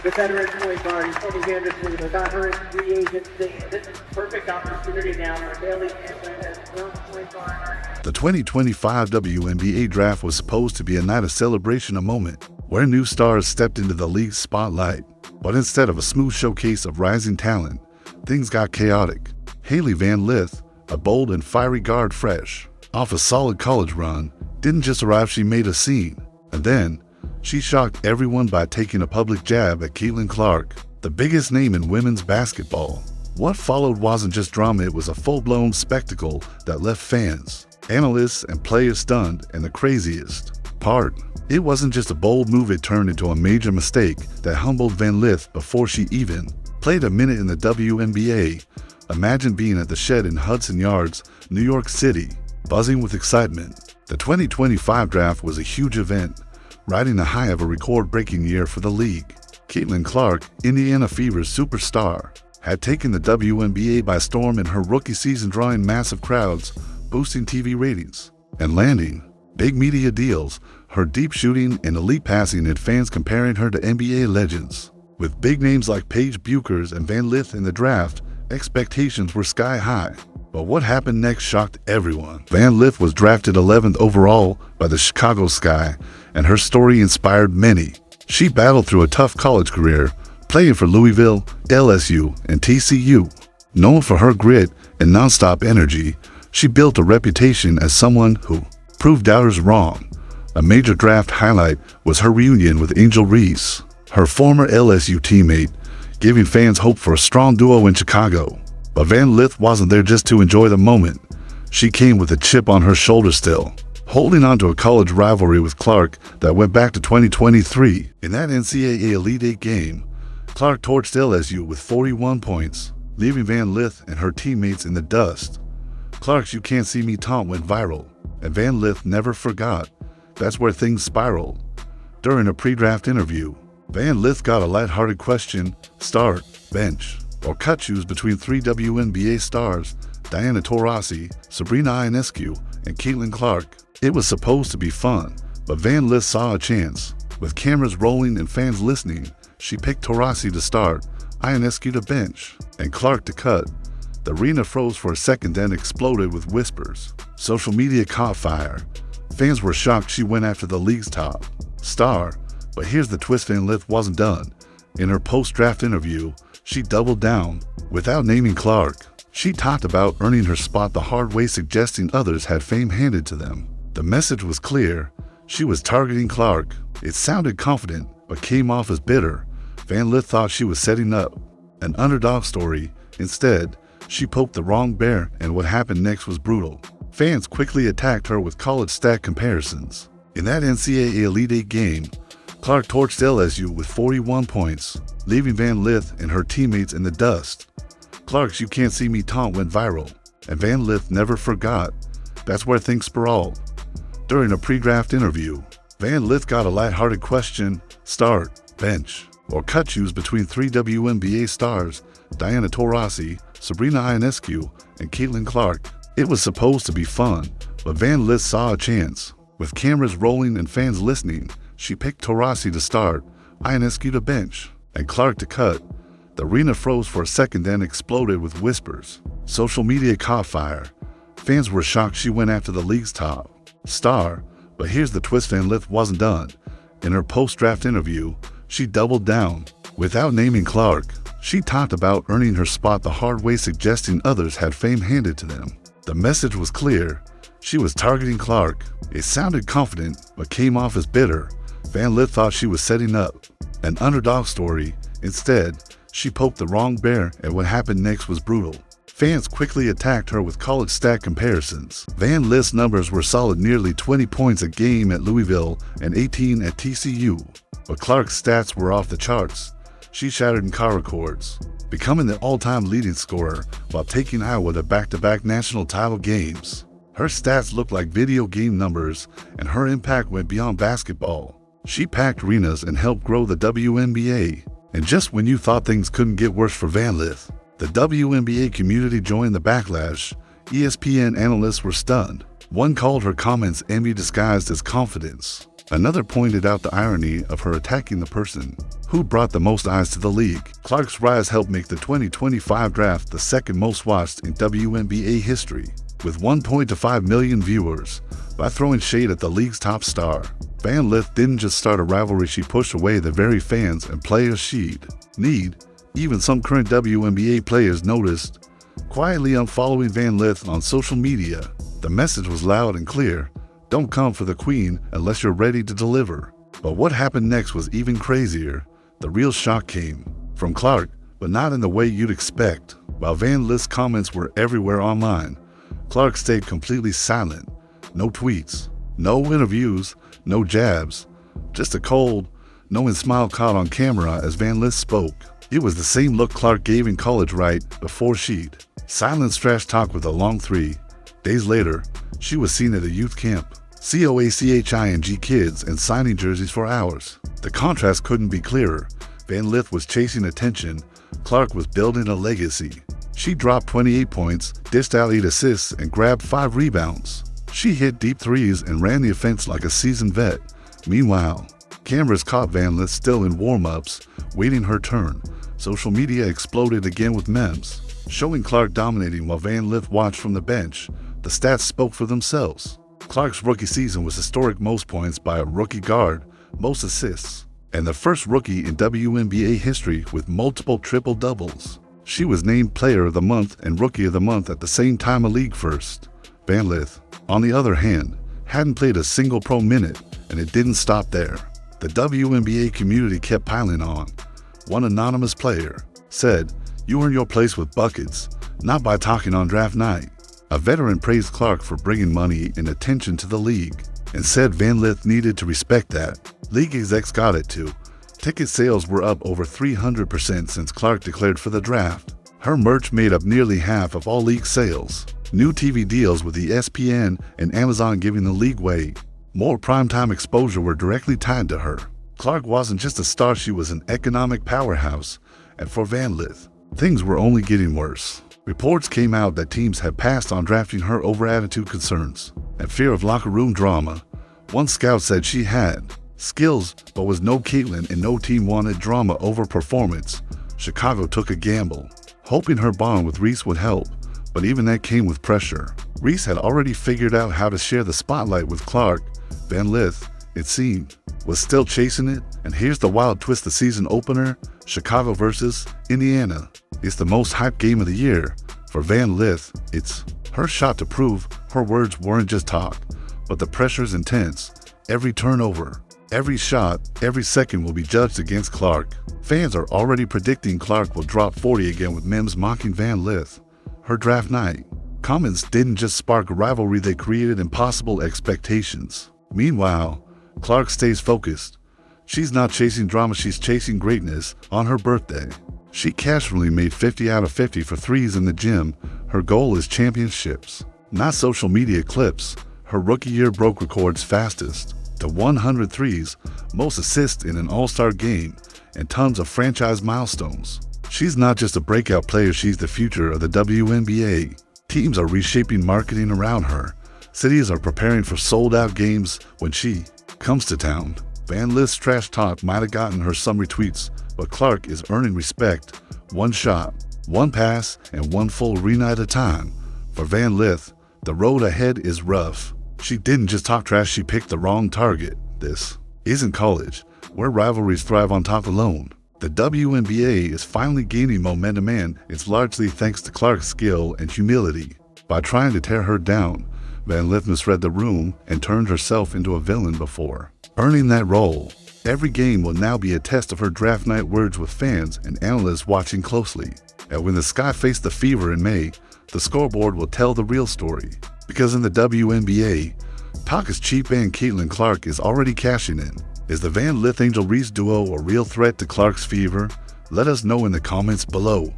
the veteran point guard. He's from Vanderbilt. They got her in free agency. This is a perfect opportunity now for Hailey Van Lith as young point guard. The 2025 WNBA Draft was supposed to be a night of celebration, a moment where new stars stepped into the league's spotlight. But instead of a smooth showcase of rising talent, things got chaotic. Hailey Van Lith, a bold and fiery guard fresh off a solid college run, didn't just arrive, she made a scene. And then, she shocked everyone by taking a public jab at Caitlinclark, the biggest name in women's basketball. What followed wasn't just drama, it was a full-blown spectacle that left fans, analysts, and players stunned. And the craziest part, it wasn't just a bold move, it turned into a major mistake that humbled Van Lith before she even played a minute in the WNBA. Imagine being at the Shed in Hudson Yards, New York City, buzzing with excitement. The 2025 draft was a huge event, riding the high of a record-breaking year for the league. Caitlinclark, Indiana Fever's superstar, had taken the WNBA by storm in her rookie season, drawing massive crowds, boosting TV ratings, and landing big media deals. Her deep shooting and elite passing had fans comparing her to NBA legends. With big names like Paige Bueckers and Van Lith in the draft, expectations were sky high. But what happened next shocked everyone. Van Lith was drafted 11th overall by the Chicago Sky, and her story inspired many. She battled through a tough college career, playing for Louisville, LSU, and TCU. Known for her grit and nonstop energy, she built a reputation as someone who proved doubters wrong. A major draft highlight was her reunion with Angel Reese, her former LSU teammate, giving fans hope for a strong duo in Chicago. But Van Lith wasn't there just to enjoy the moment. She came with a chip on her shoulder still, holding on to a college rivalry with Clark that went back to 2023. In that NCAA Elite Eight game, Clark torched LSU with 41 points, leaving Van Lith and her teammates in the dust. Clark's "You Can't See Me" taunt went viral, and Van Lith never forgot. That's where things spiraled. During a pre-draft interview, Van Lith got a lighthearted question: start, bench, or cut? Choose between three WNBA stars, Diana Taurasi, Sabrina Ionescu, and Caitlinclark. It was supposed to be fun, but Van Lith saw a chance. With cameras rolling and fans listening, she picked Taurasi to start, Ionescu to bench, and Clark to cut. The arena froze for a second, then exploded with whispers. Social media caught fire. Fans were shocked she went after the league's top star. But here's the twist: Van Lith wasn't done. In her post-draft interview, she doubled down. Without naming Clark, she talked about earning her spot the hard way, suggesting others had fame handed to them. The message was clear. She was targeting Clark. It sounded confident, but came off as bitter. Van Lith thought she was setting up an underdog story. Instead, she poked the wrong bear, and what happened next was brutal. Fans quickly attacked her with college stat comparisons. In that NCAA Elite Eight game, Clark torched LSU with 41 points, leaving Van Lith and her teammates in the dust. Clark's "You Can't See Me" taunt went viral, and Van Lith never forgot. That's where things spiraled. During a pre-draft interview, Van Lith got a lighthearted question: start, bench, or cut? Choose between three WNBA stars, Diana Taurasi, Sabrina Ionescu, and Caitlinclark. It was supposed to be fun, but Van Lith saw a chance. With cameras rolling and fans listening, she picked Taurasi to start, Ionescu to bench, and Clark to cut. The arena froze for a second, then exploded with whispers. Social media caught fire. Fans were shocked she went after the league's top star. But here's the twist: Van Lith wasn't done. In her post-draft interview, she doubled down. Without naming Clark, she talked about earning her spot the hard way, suggesting others had fame handed to them. The message was clear. She was targeting Clark. It sounded confident, but came off as bitter. Van Lith thought she was setting up an underdog story. Instead, she poked the wrong bear, and what happened next was brutal. Fans quickly attacked her with college stat comparisons. Van Lith's numbers were solid, nearly 20 points a game at Louisville and 18 at TCU. But Clark's stats were off the charts. She shattered NCAA records, becoming the all-time leading scorer while taking Iowa to back-to-back national title games. Her stats looked like video game numbers, and her impact went beyond basketball. She packed arenas and helped grow the WNBA. And just when you thought things couldn't get worse for Van Lith, the WNBA community joined the backlash. ESPN analysts were stunned. One called her comments envy disguised as confidence. Another pointed out the irony of her attacking the person who brought the most eyes to the league. Clark's rise helped make the 2025 draft the second most watched in WNBA history, with 1.5 million viewers, by throwing shade at the league's top star. Van Lith didn't just start a rivalry, she pushed away the very fans and players she'd need. Even some current WNBA players noticed, quietly unfollowing Van Lith on social media. The message was loud and clear: don't come for the queen unless you're ready to deliver. But what happened next was even crazier. The real shock came from Clark, but not in the way you'd expect. While Van Lith's comments were everywhere online, Clark stayed completely silent. No tweets, no interviews, no jabs, just a cold, knowing smile caught on camera as Van Lith spoke. It was the same look Clark gave in college right before she'd silenced trash talk with a long three. Days later, she was seen at a youth camp, coaching kids and signing jerseys for hours. The contrast couldn't be clearer. Van Lith was chasing attention, Clark was building a legacy. She dropped 28 points, dished out 8 assists, and grabbed 5 rebounds. She hit deep threes and ran the offense like a seasoned vet. Meanwhile, cameras caught Van Lith still in warm-ups, waiting her turn. Social media exploded again with memes, showing Clark dominating while Van Lith watched from the bench. The stats spoke for themselves. Clark's rookie season was historic: most points by a rookie guard, most assists, and the first rookie in WNBA history with multiple triple-doubles. She was named Player of the Month and Rookie of the Month at the same time, a league first. Van Lith, on the other hand, hadn't played a single pro minute, and it didn't stop there. The WNBA community kept piling on. One anonymous player said, "You earn your place with buckets, not by talking on draft night." A veteran praised Clark for bringing money and attention to the league, and said Van Lith needed to respect that. League execs got it too. Ticket sales were up over 300% since Clark declared for the draft. Her merch made up nearly half of all league sales. New TV deals with ESPN and Amazon giving the league way more primetime exposure were directly tied to her. Clark wasn't just a star, she was an economic powerhouse, and for Van Lith, things were only getting worse. Reports came out that teams had passed on drafting her over attitude concerns and fear of locker room drama. One scout said she had skills, but was no Caitlin, and no team wanted drama over performance. Chicago took a gamble, hoping her bond with Reese would help, but even that came with pressure. Reese had already figured out how to share the spotlight with Clark. Van Lith, it seemed, was still chasing it, and here's the wild twist: the season opener, Chicago versus Indiana. It's the most hyped game of the year. For Van Lith, it's her shot to prove her words weren't just talk, but the pressure's intense. Every turnover, every shot, every second will be judged against Clark. Fans are already predicting Clark will drop 40 again, with memes mocking Van Lith. Her draft night comments didn't just spark a rivalry, they created impossible expectations. Meanwhile, Clark stays focused. She's not chasing drama, she's chasing greatness. On her birthday, she casually made 50 out of 50 for threes in the gym. Her goal is championships, not social media clips. Her rookie year broke records: fastest to 100 threes, most assists in an all-star game, and tons of franchise milestones. She's not just a breakout player, she's the future of the WNBA. Teams are reshaping marketing around her. Cities are preparing for sold-out games when she comes to town. Van Lith's trash talk might have gotten her some retweets, but Clark is earning respect. One shot, one pass, and one full arena at a time. For Van Lith, the road ahead is rough. She didn't just talk trash, she picked the wrong target. This isn't college, where rivalries thrive on talk alone. The WNBA is finally gaining momentum, and it's largely thanks to Clark's skill and humility. By trying to tear her down, Van Lith misread the room and turned herself into a villain before earning that role. Every game will now be a test of her draft night words, with fans and analysts watching closely. And when the sky faced the fever in May, the scoreboard will tell the real story. Because in the WNBA, talk is cheap, and Caitlinclark is already cashing in. Is the Van Lith Angel Reese duo a real threat to Clark's fever? Let us know in the comments below.